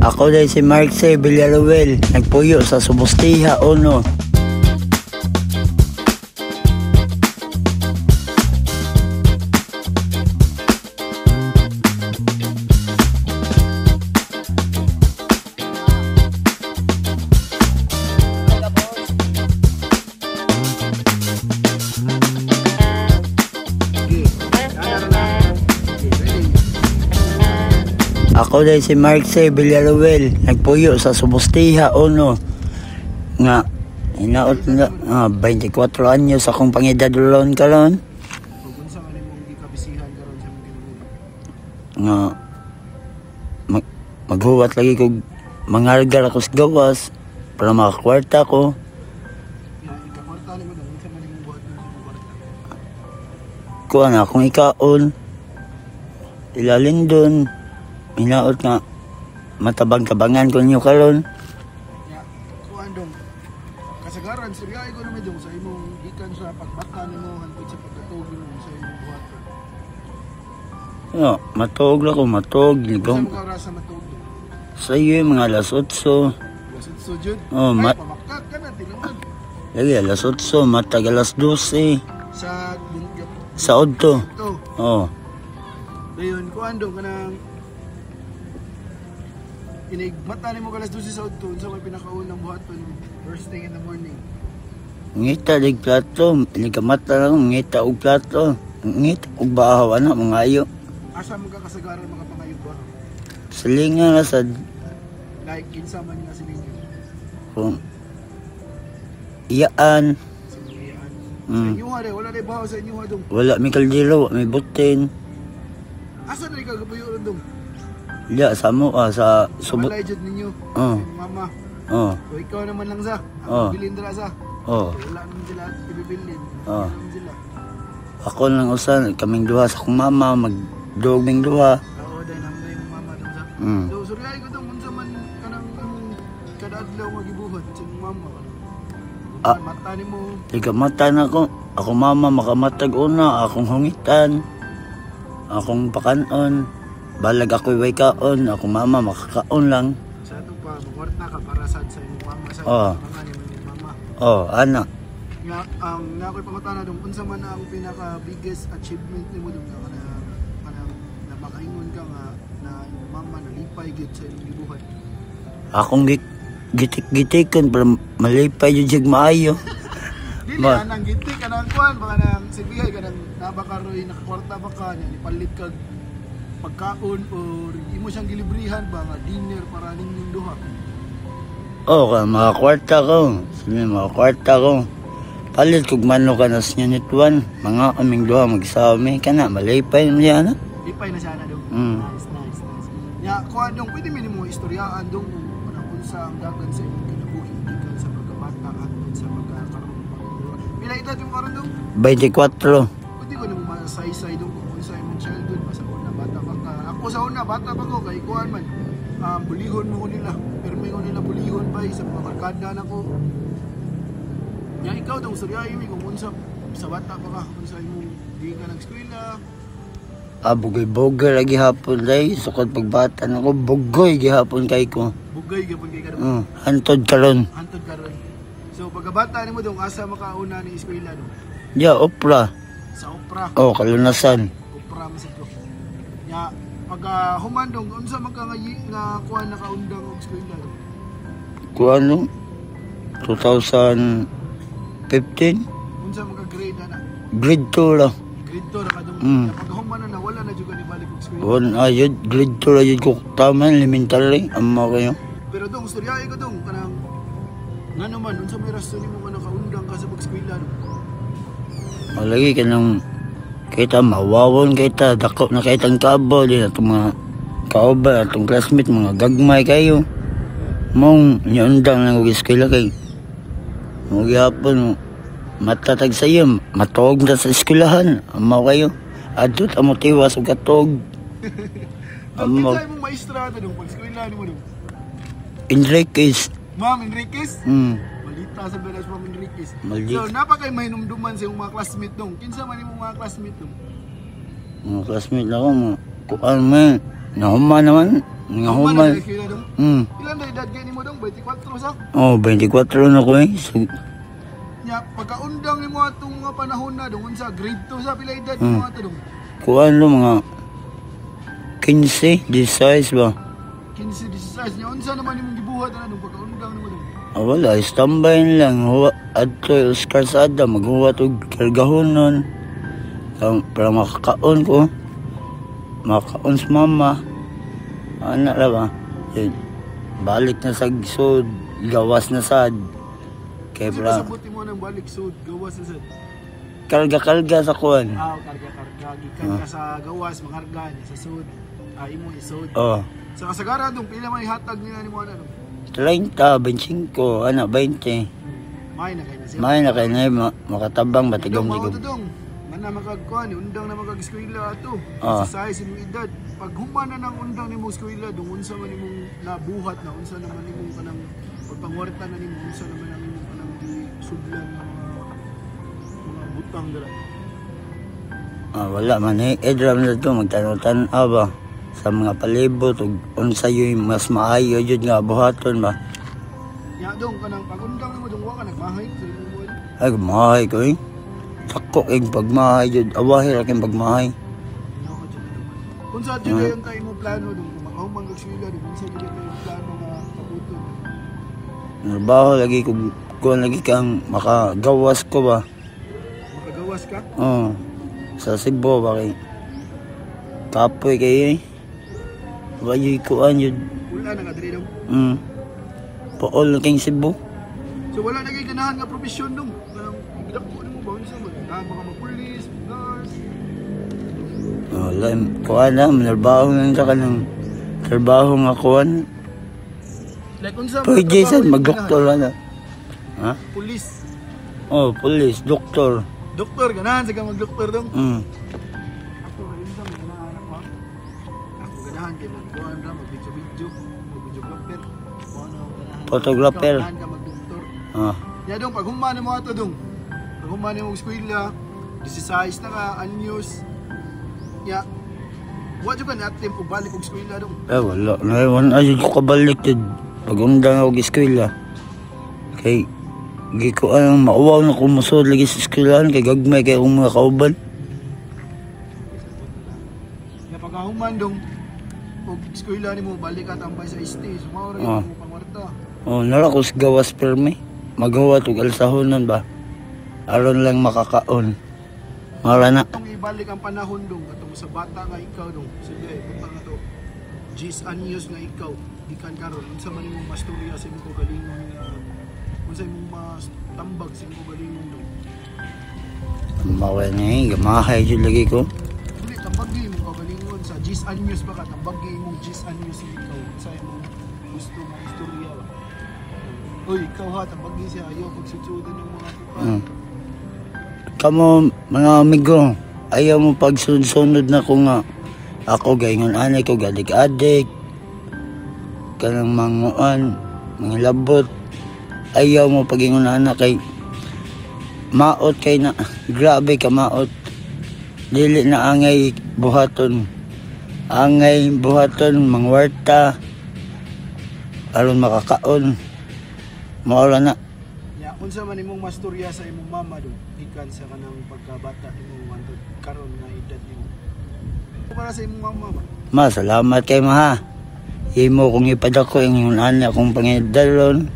Ako dahil si Markse Villaruel, nagpuyo sa Subustiha, Uno. Ako dahil si Markse Villaruel, nagpuyo sa Subustiha, Uno. Nga, inaot na, 24 anyos akong pangidadulon karon. Nga, maghuwat lagi kog mangargar ako sa gawas para makakwarta ko. Kuha na akong ikaon. Ilalin dun. Minaot nga matabang-tabangan ko niyo karon. Ya, kuan dong. Kasagaran siryay ko naman dong sa imong gikan sa pagbata nimo hangtod sa pagkatuog nimo sa imong buhat. No, matog lang ko, matog. Ligong. Sa mga rasa matog. Sa iyo yung mga alas 8. Alas 8 jud. Oh, pamakak ka na tinamad. Lagi alas 8, matag alas 12. Sa Odto. Oh. Dayon kuan dong kanang inigmata nimo kalas 12 sa Odto, unsa may pinakaunang buhaton mo? First thing in the morning. Ngita dig plato, inigamata lang ngita og plato. Ngita og bahaw ana mga ayo. Asa mo ka kasagaran mga pangayo ba? Silingan na sa Like kinsa man nga silingan. kung iyaan. Silingan. Sa inyo ha, wala na bahaw sa inyo ha dong. Wala may kaldero, may butin. Asa na ikaw kapuyo dong? Ya sa mo sa subot. Wala jud ninyo. Mama. Oh. So ikaw naman lang sa. Bilin dira sa. Oh. Wala naman sila ibibilin. Oh. Sila. Ako lang usan kaming duha sa akong mama magdugming duha. Oo, dahil naman yung mama dong sa. So suryay ko dong unsa man kanang kada adlaw magibuhat sa imong mama. Mata nimo. Tigamata na ko. Ako mama makamatag una, akong hungitan. Akong pakanon. Balag ako'y way kaon, ako mama makakaon lang. Sa ito pa, magwarta ka para sa imong mama sa mga imong mama. Oh, ana. Nga nga ako'y pangutana dong unsa man ang pinaka biggest achievement nimo dong kanang na makaingon ka nga na imong mama nalipay gyud sa imong gibuhat. Akong gitik-gitikon para malipay jud jeg maayo. Dili anang gitik kanang kuan baka nang sibihay kanang nabakaroy nakakwarta ba ka nya ipalit kag pagkaon or imo siyang gilibrihan ba nga dinner para ninyong duha? Oh, mga kwarta ko. Sabi mga kwarta ko. Palit kog manok ka na sa nituan. Mga aming duha magsami ka na. Malipay na siya na. Lipay na siya na dong. Nice. Ya, kuan dong, pwede mo istoryaan dong kung anong unsa ang dagan sa imong kinabuhi gikan sa pagkabata at sa pagkakaroon ng pagdura. Pila edad yung karon dong? 24. Pwede ko na mo masaysay dong kung unsa imong childhood basta una bata pa ka. Ako sa una bata pa ko kay kuan man. Bulihon mo ko nila. Pero may ko nila bulihon pa sa mga barkada na ko. Ya ikaw dong suryain mi kung unsa sa bata pa ka, unsa imong di ka nag-eskwela. Bugoy-bugoy lagi hapon day. Sukod pagbata na ko, bugoy gihapon kay ko. Bugoy gihapon kay karon. Hantod karon. So pagkabata nimo dong asa makauna ni eskwela dong? Ya, opera. Sa opera. Oh, kalunasan. Opera mo sa to. Ya pag humandong unsa man ka nga kuan nakaundang og eskwela dong? Kuan no? 2015. Unsa man ka grade ana? Grade 2 lang. Grade 2 ra ka dong. Pag human na wala na jud ka ni balik og eskwela. Wan ayud grade 2 ra jud ko tama elementary amma kayo. Pero dong storyahay ko dong kanang ngano man unsa may rason nimo nga nakaundang ka sa pag-eskwela dong? Malagi ka nang kita mawawon kita dako na kitang kabo din atong mga kauban atong classmate mga gagmay kayo. Mong niundang nang og eskwela kay mo gyapon matatag sa iyo matog na sa eskwelahan amma kayo adtot amo tiwas og katog. Amo kinsa imong maestra dong pag-eskwela nimo dong? Enriquez. Ma'am Enriquez? Malita sa belas Ma'am Enriquez. So, napakay mahinumduman sa mga classmate dong. Kinsa man imong mga classmate dong? Mga classmate na ko, kuan man. Nahuman naman. Nga human. Ilan na edad kayo ni mo dong? 24 sa? Oh, 24 na ko eh. So, Nya, pagkaundang ni mo atong mga panahon na dong, unsa grade 2 sa pila edad ni mo ato dong? kuhaan lo mga 15, 16 ba? 15, 16. Nya, unsa naman imong gibuhat na dong pagkaundang ni mo dong? Wala, standby lang. Adto Oscar Sada, maghuwat og kargahonon. Para makakaon ko. Makakaon sa mama. Ano na ba? Yun. Balik na sa gisod. Gawas na sad. Kaya Kasi para pasabuti mo ng balik sud, gawas na sad. karga-karga sa kuhan. Karga-karga. Gikan ka sa gawas, mangarga niya sa sud. Imo isud. Oh. Sa kasagaran dong, pila may hatag nila ni mo na dong? 30, 25, anak 20. May na kayo na siya. May na kayo na makatabang batigong Dong, ligong. mga dong. Mana makagkuhan, undang na mag-eskwela ato. Ah. Sa size imong edad. Pag humana ng undang ni mo eskwela, dong unsa man imong nabuhat na, unsa naman imong kanang pagpangwarta na nimo, unsa naman ang imong kanang sudlan ng mga butang dira. Wala man eh. Edram na ito, magtanong-tanaw ba? Sa mga palibot, ug unsa yung mas maayo yun nga buhaton ba? Ya dong kanang pag-undang nimo dong wa ka nagmahay sa imong buwan. Ay, mahay ko eh. Sakko yung pagmahay yun. Awahi lang yung pagmahay. Kung sa dyan yung tayo mo plano dong, kung makahuman kag eskwela dong, kung sa dyan yung plano nga kabuton. Narbaho lagi kung lagi kang makagawas ko ba? Makagawas ka? Oo. Sa Cebu ba kay kapoy kayo eh. Wayoy kuan yun. Wala na kadre dong. Paol na kayong Cebu. So wala na kayo ganahan nga profesyon dong. Kanang gidako nimo ba unsa man? Mga mapulis, nurse. Wala. Kuan na. Narbaho na sa kanang trabaho nga kuan. Like unsa man? Pwede saan mag-doktor na. Ha? Pulis. Oh, police, doktor. Doktor ganahan sa ka mag-doktor dong. Ako rin sa mga ganahan ako. Ako ganahan kay magkuhan ra mag-video, mag-videographer. Ano ganahan? Photographer. Ganahan ka mag-doktor. Ah. Ya dong, pag humana mo ato dong. Pag humana mo eskwela, 16 na ka, anyos. Ya, wa jud ka na-attempt og balik og eskwela dong. Wala. Naiwan ayun ko kabalik yun. Pag-undang ako eskwela. Kay, gi ko ang mauwaw na kumusod lagi sa eskwelahan. Kay gagmay kay akong mga kauban. Ya pag human dong, og eskwela nimo balik ka tambay sa stage, mao ra gyud mo pangwarta. Oh, nara ko sa gawas perme. Magawa og alsahonan ba? Aron lang makakaon. Mara na. Itong ibalik ang panahon dong, atong sa bata nga ikaw dong. Sige, butang na to. 10 anyos nga ikaw, gikan karon unsa man imong masturya sa imong kagalingon nga unsa imong mas tambag sa imong kagalingon dong. Mawala na eh. Gamahay dyan lagi ko. Dili tambag gyud imong kagalingon sa 10 anyos ba ka tambag gyud imong 10 anyos sa ikaw unsa imong gusto nga istorya ba. Uy, ikaw ha, tambag gyud siya ayo pagsusudan ng mga kupan. Kamo mga amigo, ayaw mo pagsunod na ko nga. Ako gayon anay ko gadik-adik. Kanang manguan, mga labot. Ayaw mo pagingon anak kay maot kay na grabe ka maot. Dili na angay buhaton. Angay buhaton mangwarta. Aron makakaon. Maola na. Ya, unsa man imong masturya sa imong mama dong, gikan sa kanang pagkabata nimo antod karon nga edad nimo. Para sa imong mama ba? Ma, salamat kay ma. Imo kong ipadako yung anak kong pangidalon.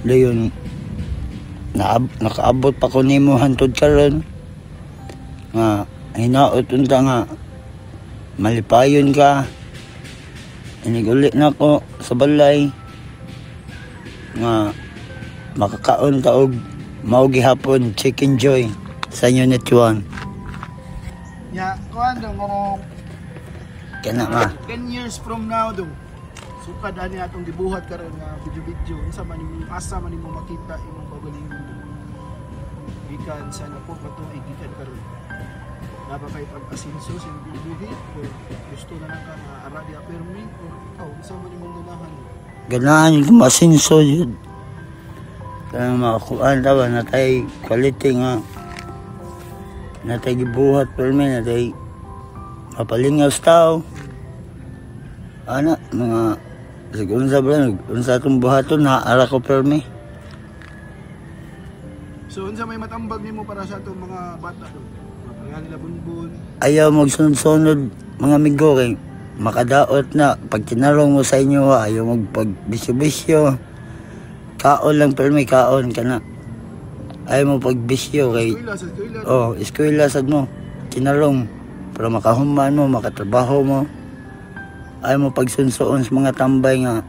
Dayon nakaabot pa ko nimo hantod karon. Nga hinaot unta nga malipayon ka. Inigulit na ko sa balay. Nga makakaon ta og mao gihapon chicken joy sa unit 1. Ya, kuan dong mo Kana ma. 10 years from now dong. Sukad ani atong gibuhat karon nga video unsa man imong asa man imong makita imong pagalingon dong. Gikan sa napo katuig gikan karon. Napa kay pag-asinso sa imong buhit o gusto na lang ka nga ara di permi o ikaw unsa man imong ganahan. Ganahan yung masinso yun. Kaya makakuan tawa na tayo quality nga. Na tayo gibuhat permi na tayo mapalingaw sa tao. Ana, mga siguro sa bala, unsa itong buhaton, naara ko permi. So unsa may matambag nimo para sa atong mga bata do? Mga nila bunbun. Ayaw magsunod-sunod mga amigo kay makadaot na. Pag tinarong mo sa inyo, ayaw magpagbisyo-bisyo. Kaon lang permi, kaon ka na. Ayaw mo pagbisyo kay... eskwela sad mo. Tinarong para makahuman mo, makatrabaho mo. Ayaw mo pagsunsoon sa mga tambay nga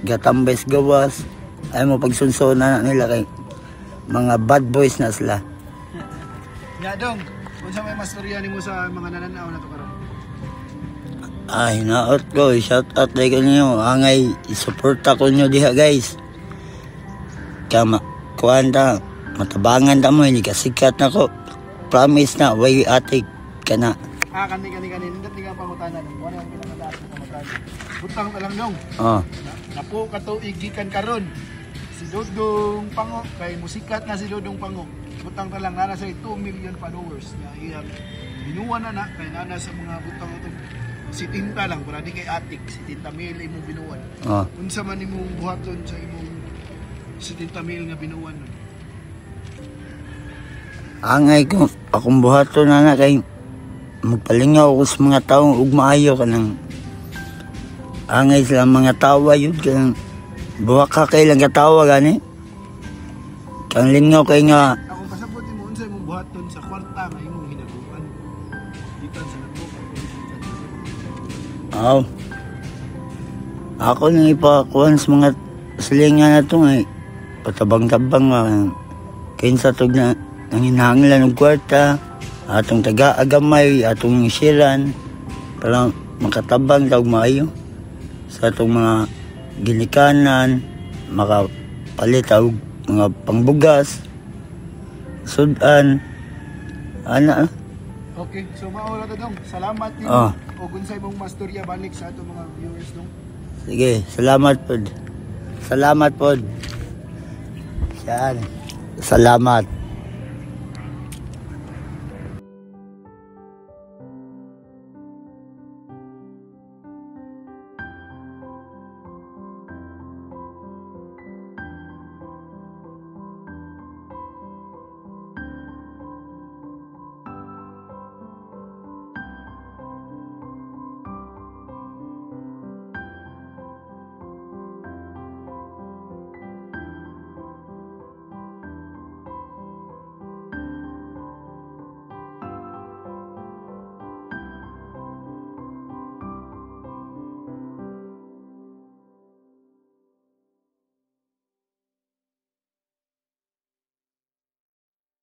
gatambay sa gawas. Ayaw mo pagsunsoon na nila kay mga bad boys na sila. Ya dong, unsa may mastorya nimo sa mga nananaw na to karon? Ay, naot ko. Shout out day kanyo. Angay, isuporta ko nyo diha guys. Kaya kuhan ta, matabangan ta mo. Hindi ka sikat na ko. Promise na, way atik ka na. Kani. Nindot nga pangutanan. Wala ang pinakadaas na pangutanan. Butang ka lang dong. Oh. Napo kato igikan karon. Si Dodong Pango, kay musikat na si Dodong Pango. Butang ka lang, nana sa 2 million followers. Iyang binuwan na kay nana sa mga butang ito. Si Tinta lang, para di kay Atik. Si Tinta Mil imong binuwan. Oh. Unsa man imong buhaton sa imong si Tinta Mil nga binuwan. Angay ko, akong buhato na kay magpalingaw ko sa mga taong ug maayo ka ng angay sila mga tawa yun ka ng buwak ka kay lang katawa gani kang lingaw kay nga Ako pasabot mo unsa imong buhaton sa kwarta nga imong hinaguan. Gikan sa nagbo. aw ako nang ipakuhan sa mga silingan na ito nga patabang-tabang kinsa tog na nanginahanglan ng kwarta atong taga-agamay, atong siran para makatabang daw maayo sa atong mga ginikanan, makapalit og mga pangbugas, sudan, ana. Okay, so maura to dong. Salamat din. Oh. O unsay imong mastorya balik sa atong mga viewers dong. Sige, salamat pod. Salamat pod. Yan. Salamat.